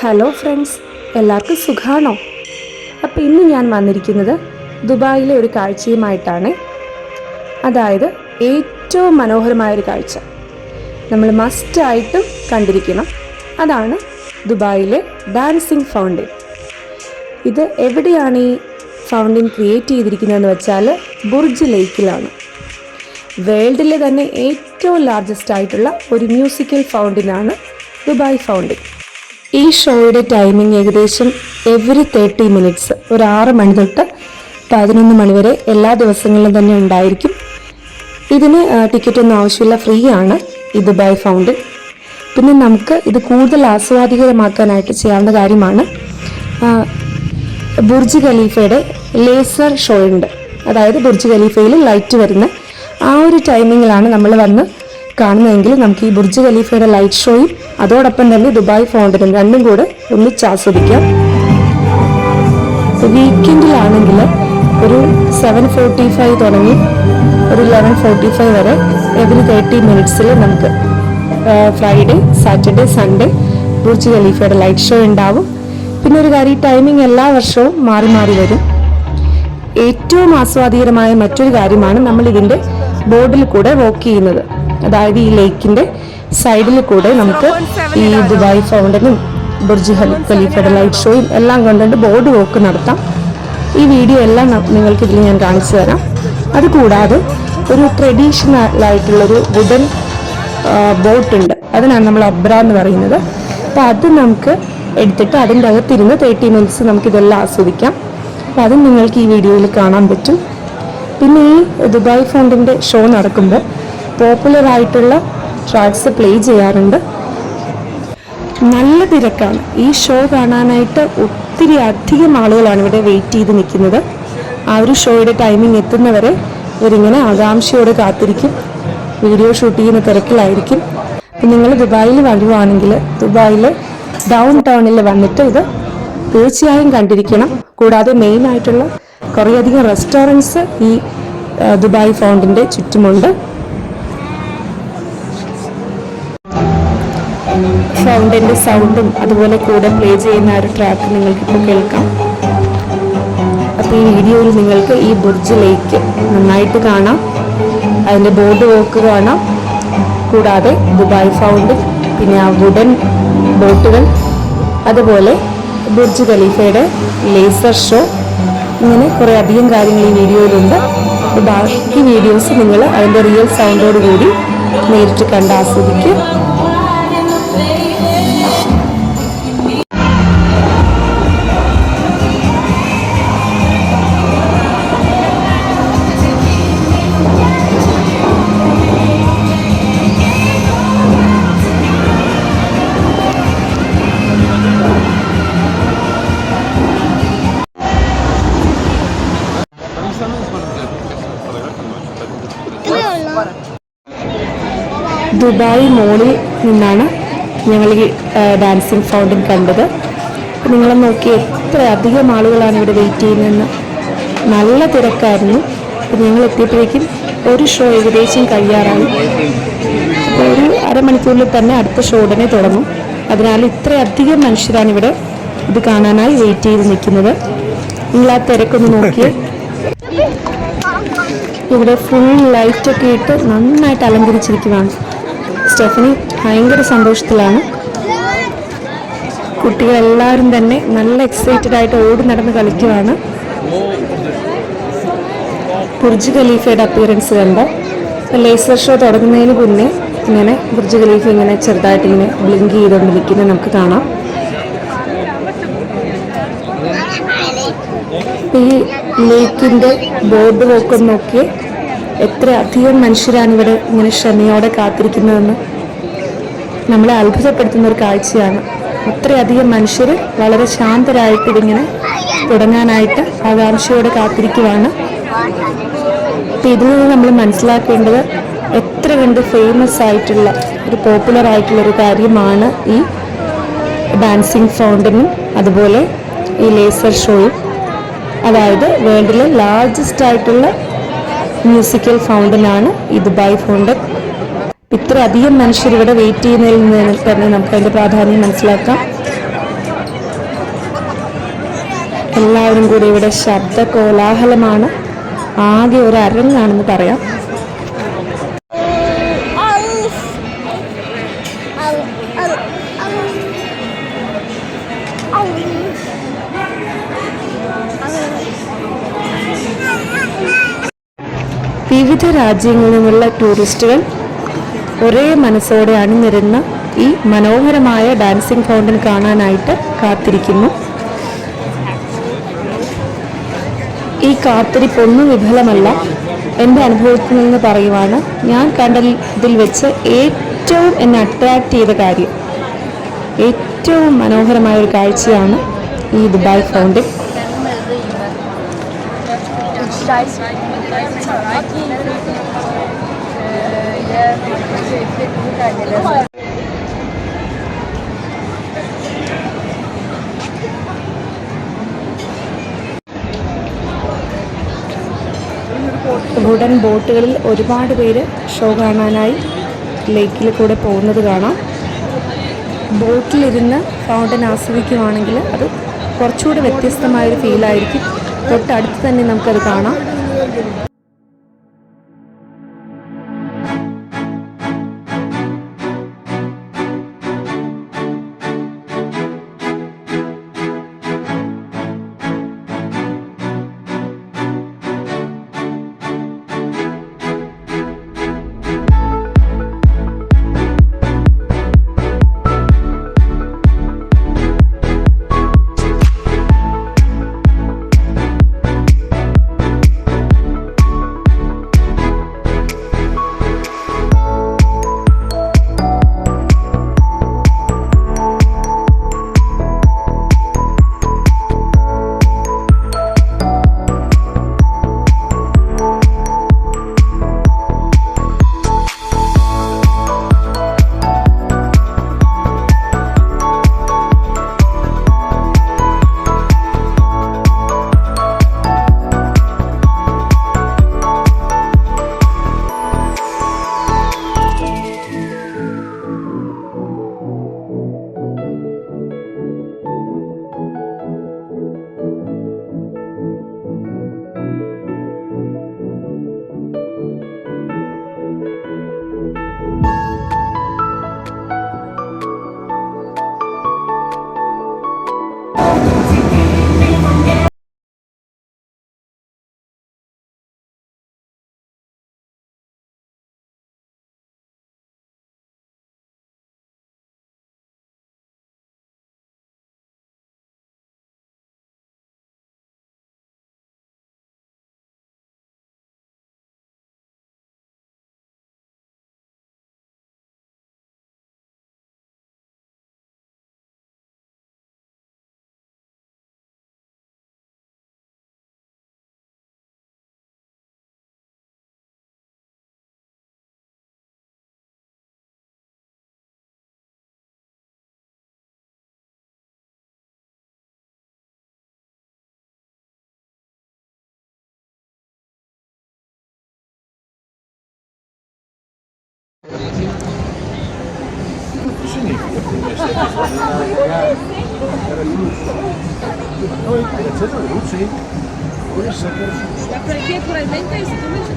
Hello friends, എല്ലാവർക്കും സുഖാണോ? അപ്പോൾ ഇന്ന് ഞാൻ വന്നിരിക്കുന്നത് ദുബായിലെ ഒരു കാഴ്ചയുമായിട്ടാണ്. അതായത് ഏറ്റവും മനോഹരമായൊരു കാഴ്ച നമ്മൾ മസ്റ്റായിട്ടും കണ്ടിരിക്കണം. അതാണ് ദുബായിലെ ഡാൻസിങ് ഫൗണ്ടൻ. ഇത് എവിടെയാണ് ഈ ഫൗണ്ടൻ ക്രിയേറ്റ് ചെയ്തിരിക്കുന്നതെന്ന് വെച്ചാൽ ബുർജ് ലേക്കിലാണ്. വേൾഡിലെ തന്നെ ഏറ്റവും ലാർജസ്റ്റ് ആയിട്ടുള്ള ഒരു മ്യൂസിക്കൽ ഫൗണ്ടനാണ് ദുബായ് ഫൗണ്ടൻ. ഈ ഷോയുടെ ടൈമിംഗ് ഏകദേശം എവറി 30 മിനിറ്റ്സ്, ഒരു 6 മണി തൊട്ട് 11 മണി വരെ എല്ലാ ദിവസങ്ങളിലും തന്നെ ഉണ്ടായിരിക്കും. ഇതിന് ടിക്കറ്റൊന്നും ആവശ്യമില്ല, ഫ്രീ ആണ് ഈ ദുബായ് ഫൗണ്ടൻ. പിന്നെ നമുക്ക് ഇത് കൂടുതൽ ആസ്വാദികരമാക്കാനായിട്ട് ചെയ്യാവുന്ന കാര്യമാണ്, ബുർജ് ഖലീഫയുടെ ലേസർ ഷോ ഉണ്ട്. അതായത് ബുർജ് ഖലീഫയിൽ ലൈറ്റ് വരുന്ന ആ ഒരു ടൈമിങ്ങിലാണ് നമ്മൾ വന്ന് കാണുന്നതെങ്കിൽ നമുക്ക് ഈ ബുർജ് ഖലീഫയുടെ ലൈറ്റ് ഷോയും അതോടൊപ്പം തന്നെ ദുബായ് ഫൗണ്ടനും രണ്ടും കൂടെ ഒന്നിച്ച് ആസ്വദിക്കാം. വീക്കെൻഡിലാണെങ്കിൽ ഒരു 7:45 തുടങ്ങി ഒരു 11:45 വരെ എവറി 30 മിനിറ്റ്സിൽ നമുക്ക് ഫ്രൈഡേ, സാറ്റർഡേ, സൺഡേ ബുർജ് ഖലീഫയുടെ ലൈറ്റ് ഷോ ഉണ്ടാവും. പിന്നെ ഒരു കാര്യം, ടൈമിംഗ് എല്ലാ വർഷവും മാറി മാറി വരും. ഏറ്റവും ആസ്വാദികരമായ മറ്റൊരു കാര്യമാണ് നമ്മൾ ഇതിൻ്റെ ബോർഡിൽ കൂടെ വാക്ക് ചെയ്യുന്നത്. അതായത് ഈ ലേക്കിൻ്റെ സൈഡിൽ കൂടെ നമുക്ക് ഈ ദുബായ് ഫൗണ്ടനും ബുർജ് ഖലീഫയുടെ ലൈറ്റ് ഷോയും എല്ലാം കൊണ്ടുകൊണ്ട് ബോർഡ് വാക്ക് നടത്താം. ഈ വീഡിയോ എല്ലാം നിങ്ങൾക്ക് ഇതിൽ ഞാൻ കാണിച്ചു തരാം. അതുകൂടാതെ ഒരു ട്രഡീഷണൽ ആയിട്ടുള്ളൊരു വുഡൻ ബോട്ടുണ്ട്, അതിനാണ് നമ്മൾ അബ്ര എന്ന് പറയുന്നത്. അപ്പോൾ അത് നമുക്ക് എടുത്തിട്ട് അതിൻ്റെ അകത്തിരുന്ന് 30 മിനിറ്റ്സ് നമുക്കിതെല്ലാം ആസ്വദിക്കാം. അപ്പോൾ അതും നിങ്ങൾക്ക് ഈ വീഡിയോയിൽ കാണാൻ പറ്റും. പിന്നെ ഈ ദുബായ് ഫൗണ്ടൻ്റെ ഷോ നടക്കുമ്പോൾ പോപ്പുലർ ആയിട്ടുള്ള ട്രാക്സ് പ്ലേ ചെയ്യാറുണ്ട്. നല്ല തിരക്കാണ്. ഈ ഷോ കാണാനായിട്ട് ഒത്തിരി അധികം ആളുകളാണ് ഇവിടെ വെയിറ്റ് ചെയ്ത് നിൽക്കുന്നത്. ആ ഒരു ഷോയുടെ ടൈമിംഗ് എത്തുന്നവരെ ഇവരിങ്ങനെ ആകാംക്ഷയോടെ കാത്തിരിക്കും. വീഡിയോ ഷൂട്ട് ചെയ്യുന്ന തിരക്കിലായിരിക്കും. നിങ്ങൾ ദുബായിൽ വരുവാണെങ്കിൽ ദുബായിൽ ഡൗൺ ടൗണിൽ വന്നിട്ട് ഇത് തീർച്ചയായും കണ്ടിരിക്കണം. കൂടാതെ മെയിനായിട്ടുള്ള കുറേയധികം റെസ്റ്റോറൻറ്റ്സ് ഈ ദുബായ് ഫൗണ്ടൻ്റെ ചുറ്റുമുണ്ട്. ഫൗണ്ടൻ്റെ സൗണ്ടും അതുപോലെ കൂടെ പ്ലേ ചെയ്യുന്ന ഒരു ട്രാക്ക് നിങ്ങൾക്കിപ്പോൾ കേൾക്കാം. അപ്പോൾ ഈ വീഡിയോയിൽ നിങ്ങൾക്ക് ഈ ബുർജ് ലേക്ക് നന്നായിട്ട് കാണാം, അതിൻ്റെ ബോർഡ് വാക്ക് കാണാം, കൂടാതെ ദുബായ് ഫൗണ്ടൻ, പിന്നെ ആ വുഡൻ ബോട്ടുകൾ, അതുപോലെ ബുർജ് ഖലീഫയുടെ ലേസർ ഷോ, ഇങ്ങനെ കുറേ അധികം കാര്യങ്ങൾ ഈ വീഡിയോയിലുണ്ട്. ബാക്കി വീഡിയോസ് നിങ്ങൾ അതിൻ്റെ റിയൽ സൗണ്ടോട് കൂടി നേരിട്ട് കണ്ട് ആസ്വദിക്കും. ദുബായ് മോളിൽ നിന്നാണ് ഞങ്ങൾ ഈ ഡാൻസിങ് ഫൗണ്ടൻ കണ്ടത്. നിങ്ങൾ നോക്കി എത്ര അധികം ആളുകളാണ് ഇവിടെ വെയിറ്റ് ചെയ്യുന്നതെന്ന്. നല്ല തിരക്കായിരുന്നു. അപ്പോൾ ഞങ്ങൾ എത്തിയപ്പോഴേക്കും ഒരു ഷോ ഏകദേശം കഴിയാറായി. അപ്പോൾ ഒരു അരമണിക്കൂറിൽ തന്നെ അടുത്ത ഷോ ഉടനെ തുടങ്ങും. അതിനാൽ ഇത്രയധികം മനുഷ്യരാണ് ഇവിടെ ഇത് കാണാനായി വെയിറ്റ് ചെയ്ത് നിൽക്കുന്നത്. നിങ്ങൾ ആ തിരക്കൊന്ന് നോക്കിയേ. ഇവിടെ ഫുൾ ലൈറ്റൊക്കെ ഇട്ട് നന്നായിട്ട് അലങ്കരിച്ചിരിക്കുകയാണ്. സ്റ്റെഫനി ഭയങ്കര സന്തോഷത്തിലാണ്. കുട്ടികളെല്ലാവരും തന്നെ നല്ല എക്സൈറ്റഡ് ആയിട്ട് ഓടി നടന്ന് കളിക്കുകയാണ്. ബുർജ് ഖലീഫയുടെ അപ്പിയറൻസ് കണ്ട ലേസർ ഷോ തുടങ്ങുന്നതിന് മുന്നേ ഇങ്ങനെ ബുർജ് ഖലീഫ ഇങ്ങനെ ചെറുതായിട്ട് ഇങ്ങനെ ബ്ലിങ്ക് ചെയ്തുകൊണ്ട് നിൽക്കുന്നത് നമുക്ക് കാണാം. ഈ ലേക്കിൻ്റെ ബോർഡ് വാക്ക് നോക്കി എത്ര അധികം മനുഷ്യരാണ് ഇവിടെ ഇങ്ങനെ ക്ഷമയോടെ കാത്തിരിക്കുന്നതെന്ന് നമ്മളെ അത്ഭുതപ്പെടുത്തുന്ന ഒരു കാഴ്ചയാണ്. അത്രയധികം മനുഷ്യർ വളരെ ശാന്തരായിട്ട് ഇതിങ്ങനെ തുടങ്ങാനായിട്ട് ആകാംക്ഷയോടെ കാത്തിരിക്കുവാണ്. അപ്പം ഇതിൽ നിന്ന് നമ്മൾ മനസ്സിലാക്കേണ്ടത് എത്ര കണ്ട് ഫേമസ് ആയിട്ടുള്ള ഒരു പോപ്പുലർ ആയിട്ടുള്ളൊരു കാര്യമാണ് ഈ ഡാൻസിങ് ഫൗണ്ടനും അതുപോലെ ഈ ലേസർ ഷോയും. അതായത് വേൾഡിലെ ലാർജസ്റ്റ് ആയിട്ടുള്ള മ്യൂസിക്കൽ ഫൗണ്ടനാണ് ഈ ദുബായ് ഫൗണ്ടൻ. ഇത്ര അധികം മനുഷ്യർ ഇവിടെ വെയിറ്റ് ചെയ്യുന്നതിൽ നിന്ന് തന്നെ നമുക്ക് അതിൻ്റെ പ്രാധാന്യം മനസ്സിലാക്കാം. എല്ലാവരും കൂടി ഇവിടെ ശബ്ദ കോലാഹലമാണ്. ആകെ ഒരു അരങ്ങാണെന്ന് പറയാം. വിവിധ രാജ്യങ്ങളിൽ നിന്നുള്ള ടൂറിസ്റ്റുകൾ ഒരേ മനസ്സോടെ അണിനിരുന്ന ഈ മനോഹരമായ ഡാൻസിംഗ് ഫൗണ്ടൻ കാണാനായിട്ട് കാത്തിരിക്കുന്നു. ഈ കാത്തിരിപ്പൊന്നും വിഫലമല്ല. എൻ്റെ അനുഭവത്തിൽ നിന്ന് പറയുവാണ്, ഞാൻ കണ്ടതിൽ വെച്ച് ഏറ്റവും എന്നെ അട്രാക്റ്റ് ചെയ്ത കാര്യം, ഏറ്റവും മനോഹരമായ ഒരു കാഴ്ചയാണ് ഈ ദുബായ് ഫൗണ്ടൻ. വുഡൻ ബോട്ടുകളിൽ ഒരുപാട് പേര് ഷോ കാണാനായി ലേക്കിൽ കൂടെ പോകുന്നത് കാണാം. ബോട്ടിലിരുന്ന് ഫൗണ്ടൻ ആസ്വദിക്കുകയാണെങ്കിൽ അത് കുറച്ചുകൂടെ വ്യത്യസ്തമായൊരു ഫീലായിരിക്കും. തൊട്ടടുത്ത് തന്നെ നമുക്കത് കാണാം. La franquia probabilmente è stato